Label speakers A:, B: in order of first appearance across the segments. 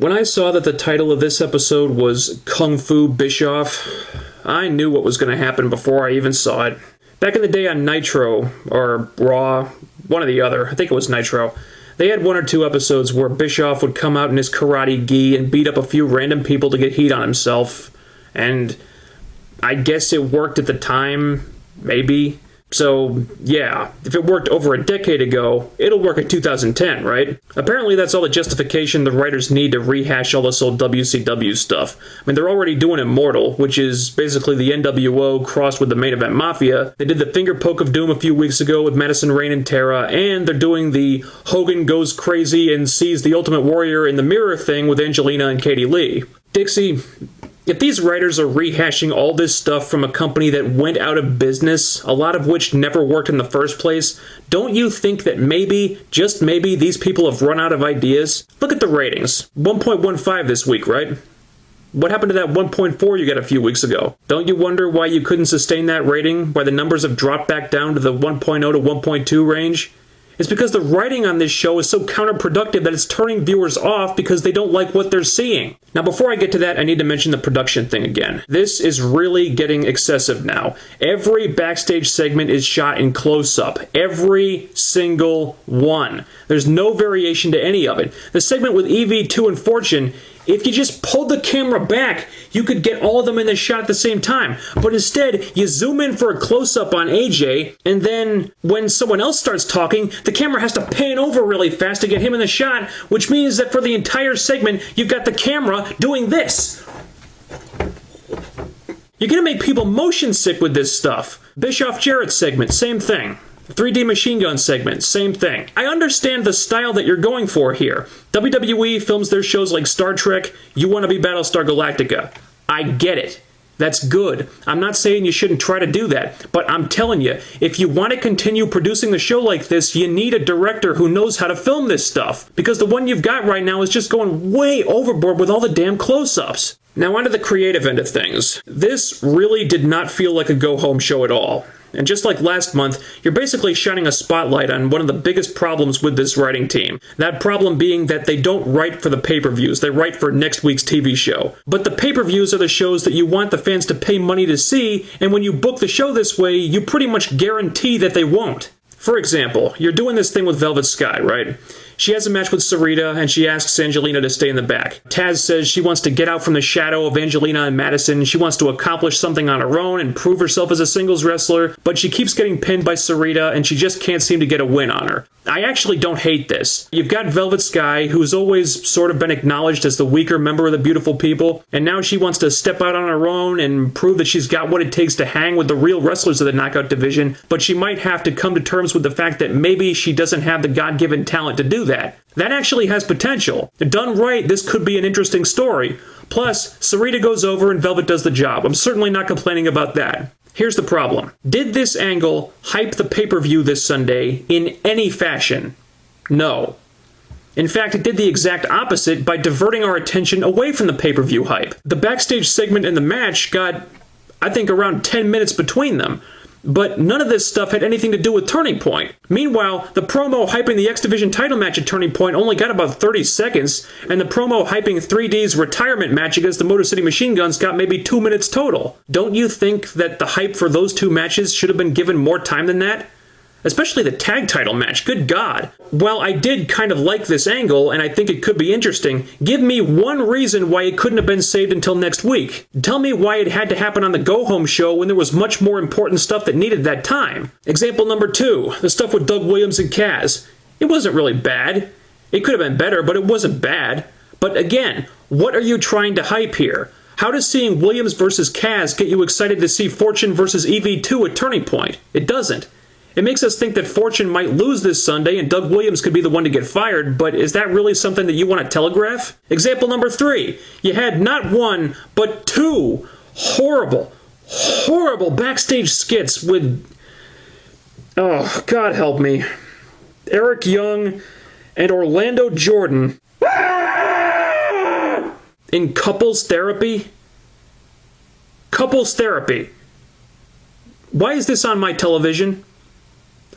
A: When I saw that the title of this episode was Kung Fu Bischoff, I knew what was going to happen before I even saw it. Back in the day on Nitro, or Raw, one or the other, I think it was Nitro, they had 1 or 2 episodes where Bischoff would come out in his karate gi and beat up a few random people to get heat on himself. And I guess it worked at the time, maybe. So, yeah, if it worked over a decade ago, it'll work in 2010, right? Apparently that's all the justification the writers need to rehash all this old WCW stuff. I mean, they're already doing Immortal, which is basically the NWO crossed with the Main Event Mafia. They did the Finger Poke of Doom a few weeks ago with Madison Rayne and Tara, and they're doing the Hogan goes crazy and sees the Ultimate Warrior in the mirror thing with Angelina and Katie Lee. Dixie, if these writers are rehashing all this stuff from a company that went out of business, a lot of which never worked in the first place, don't you think that maybe, just maybe, these people have run out of ideas? Look at the ratings. 1.15 this week, right? What happened to that 1.4 you got a few weeks ago? Don't you wonder why you couldn't sustain that rating? Why the numbers have dropped back down to the 1.0 to 1.2 range? It's because the writing on this show is so counterproductive that it's turning viewers off because they don't like what they're seeing. Now, before I get to that, I need to mention the production thing again. This is really getting excessive now. Every backstage segment is shot in close-up. Every single one. There's no variation to any of it. The segment with EV2 and Fortune, if you just pulled the camera back, you could get all of them in the shot at the same time. But instead, you zoom in for a close-up on AJ, and then when someone else starts talking, the camera has to pan over really fast to get him in the shot, which means that for the entire segment, you've got the camera doing this. You're gonna make people motion sick with this stuff. Bischoff Jarrett segment, same thing. 3D Machine Gun segment, same thing. I understand the style that you're going for here. WWE films their shows like Star Trek, you want to be Battlestar Galactica. I get it. That's good. I'm not saying you shouldn't try to do that, but I'm telling you, if you want to continue producing the show like this, you need a director who knows how to film this stuff, because the one you've got right now is just going way overboard with all the damn close-ups. Now onto the creative end of things. This really did not feel like a go-home show at all. And just like last month, you're basically shining a spotlight on one of the biggest problems with this writing team. That problem being that they don't write for the pay-per-views, they write for next week's TV show. But the pay-per-views are the shows that you want the fans to pay money to see, and when you book the show this way, you pretty much guarantee that they won't. For example, you're doing this thing with Velvet Sky, right? She has a match with Sarita, and she asks Angelina to stay in the back. Taz says she wants to get out from the shadow of Angelina and Madison. She wants to accomplish something on her own and prove herself as a singles wrestler, but she keeps getting pinned by Sarita, and she just can't seem to get a win on her. I actually don't hate this. You've got Velvet Sky, who's always sort of been acknowledged as the weaker member of the Beautiful People, and now she wants to step out on her own and prove that she's got what it takes to hang with the real wrestlers of the Knockout division, but she might have to come to terms with the fact that maybe she doesn't have the God-given talent to do that. That actually has potential. Done right, this could be an interesting story. Plus, Sarita goes over and Velvet does the job. I'm certainly not complaining about that. Here's the problem. Did this angle hype the pay-per-view this Sunday in any fashion? No. In fact, it did the exact opposite by diverting our attention away from the pay-per-view hype. The backstage segment and the match got, I think, around 10 minutes between them. But none of this stuff had anything to do with Turning Point. Meanwhile, the promo hyping the X Division title match at Turning Point only got about 30 seconds, and the promo hyping 3D's retirement match against the Motor City Machine Guns got maybe 2 minutes total. Don't you think that the hype for those two matches should have been given more time than that? Especially the tag title match, good God. While I did kind of like this angle, and I think it could be interesting, give me one reason why it couldn't have been saved until next week. Tell me why it had to happen on the go-home show when there was much more important stuff that needed that time. Example number 2, the stuff with Doug Williams and Kaz. It wasn't really bad. It could have been better, but it wasn't bad. But again, what are you trying to hype here? How does seeing Williams versus Kaz get you excited to see Fortune versus EV2 at Turning Point? It doesn't. It makes us think that Fortune might lose this Sunday and Doug Williams could be the one to get fired, but is that really something that you want to telegraph? Example number 3. You had not one, but 2 horrible backstage skits with, oh, God help me, Eric Young and Orlando Jordan in couples therapy. Couples therapy. Why is this on my television?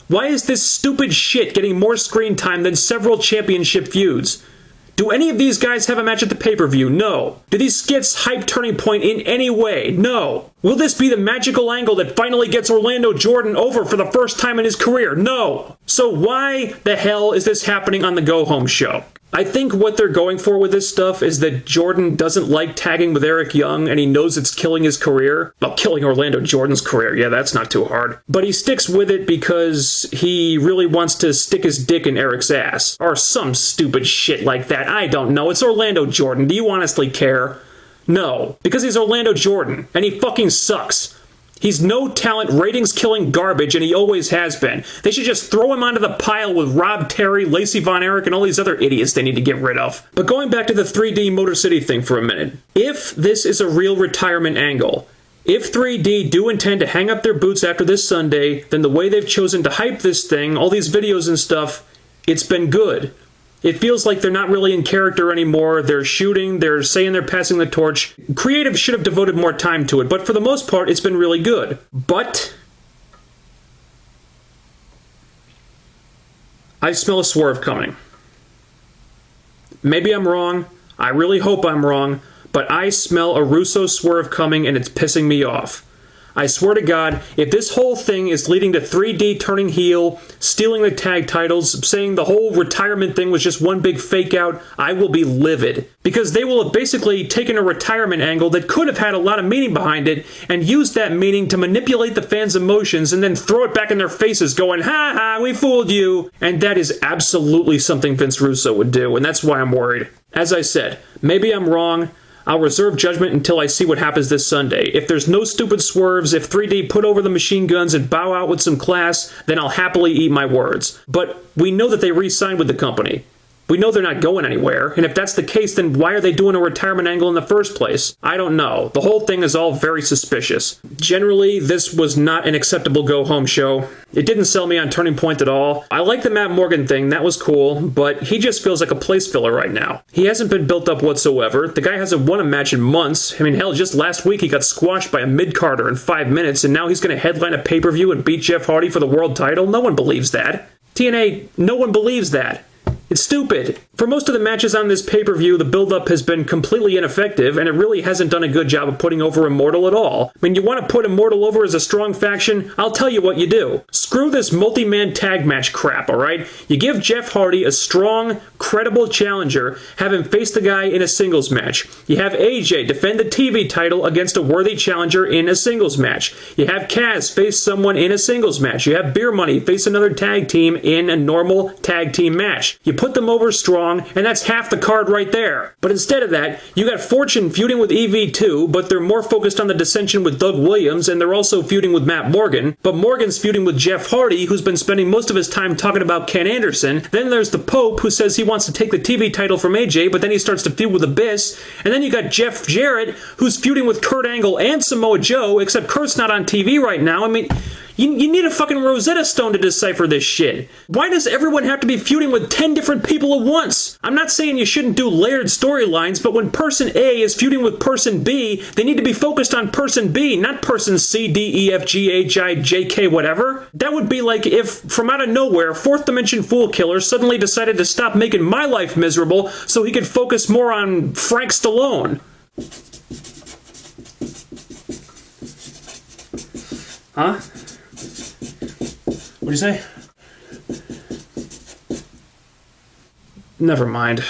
A: Why is this stupid shit getting more screen time than several championship feuds? Do any of these guys have a match at the pay-per-view? No. Do these skits hype Turning Point in any way? No. Will this be the magical angle that finally gets Orlando Jordan over for the first time in his career? No. So why the hell is this happening on the Go Home show? I think what they're going for with this stuff is that Jordan doesn't like tagging with Eric Young, and he knows it's killing his career. Well, killing Orlando Jordan's career. Yeah, that's not too hard. But he sticks with it because he really wants to stick his dick in Eric's ass. Or some stupid shit like that. I don't know. It's Orlando Jordan. Do you honestly care? No. Because he's Orlando Jordan, and he fucking sucks. He's no talent, ratings-killing garbage, and he always has been. They should just throw him onto the pile with Rob Terry, Lacey Von Erich, and all these other idiots they need to get rid of. But going back to the 3D Motor City thing for a minute. If this is a real retirement angle, if 3D do intend to hang up their boots after this Sunday, then the way they've chosen to hype this thing, all these videos and stuff, it's been good. It feels like they're not really in character anymore. They're shooting, they're saying they're passing the torch. Creative should have devoted more time to it, but for the most part, it's been really good. But I smell a swerve coming. Maybe I'm wrong. I really hope I'm wrong, but I smell a Russo swerve coming and it's pissing me off. I swear to God, if this whole thing is leading to 3D turning heel, stealing the tag titles, saying the whole retirement thing was just one big fake out, I will be livid. Because they will have basically taken a retirement angle that could have had a lot of meaning behind it and used that meaning to manipulate the fans' emotions and then throw it back in their faces going, ha ha, we fooled you. And that is absolutely something Vince Russo would do, and that's why I'm worried. As I said, maybe I'm wrong. I'll reserve judgment until I see what happens this Sunday. If there's no stupid swerves, if 3D put over the machine guns and bow out with some class, then I'll happily eat my words. But we know that they re-signed with the company. We know they're not going anywhere, and if that's the case, then why are they doing a retirement angle in the first place? I don't know. The whole thing is all very suspicious. Generally, this was not an acceptable go-home show. It didn't sell me on Turning Point at all. I like the Matt Morgan thing, that was cool, but he just feels like a place filler right now. He hasn't been built up whatsoever. The guy hasn't won a match in months. I mean, hell, just last week he got squashed by a mid-carder in 5 minutes, and now he's going to headline a pay-per-view and beat Jeff Hardy for the world title? No one believes that. TNA, no one believes that. It's stupid. For most of the matches on this pay-per-view, the build-up has been completely ineffective, and it really hasn't done a good job of putting over Immortal at all. I mean, you want to put Immortal over as a strong faction? I'll tell you what you do. Screw this multi-man tag match crap, alright? You give Jeff Hardy a strong, credible challenger, have him face the guy in a singles match. You have AJ defend the TV title against a worthy challenger in a singles match. You have Kaz face someone in a singles match. You have Beer Money face another tag team in a normal tag team match. You put them over strong, and that's half the card right there. But instead of that, you got Fortune feuding with EV2, but they're more focused on the dissension with Doug Williams, and they're also feuding with Matt Morgan. But Morgan's feuding with Jeff Hardy, who's been spending most of his time talking about Ken Anderson. Then there's the Pope, who says he wants to take the TV title from AJ, but then he starts to feud with Abyss. And then you got Jeff Jarrett, who's feuding with Kurt Angle and Samoa Joe, except Kurt's not on TV right now. I mean, you need a fucking Rosetta Stone to decipher this shit. Why does everyone have to be feuding with 10 different people at once? I'm not saying you shouldn't do layered storylines, but when person A is feuding with person B, they need to be focused on person B, not person C, D, E, F, G, H, I, J, K, whatever. That would be like if, from out of nowhere, Fourth Dimension Fool Killer suddenly decided to stop making my life miserable so he could focus more on Frank Stallone. Huh? What'd you say? Never mind.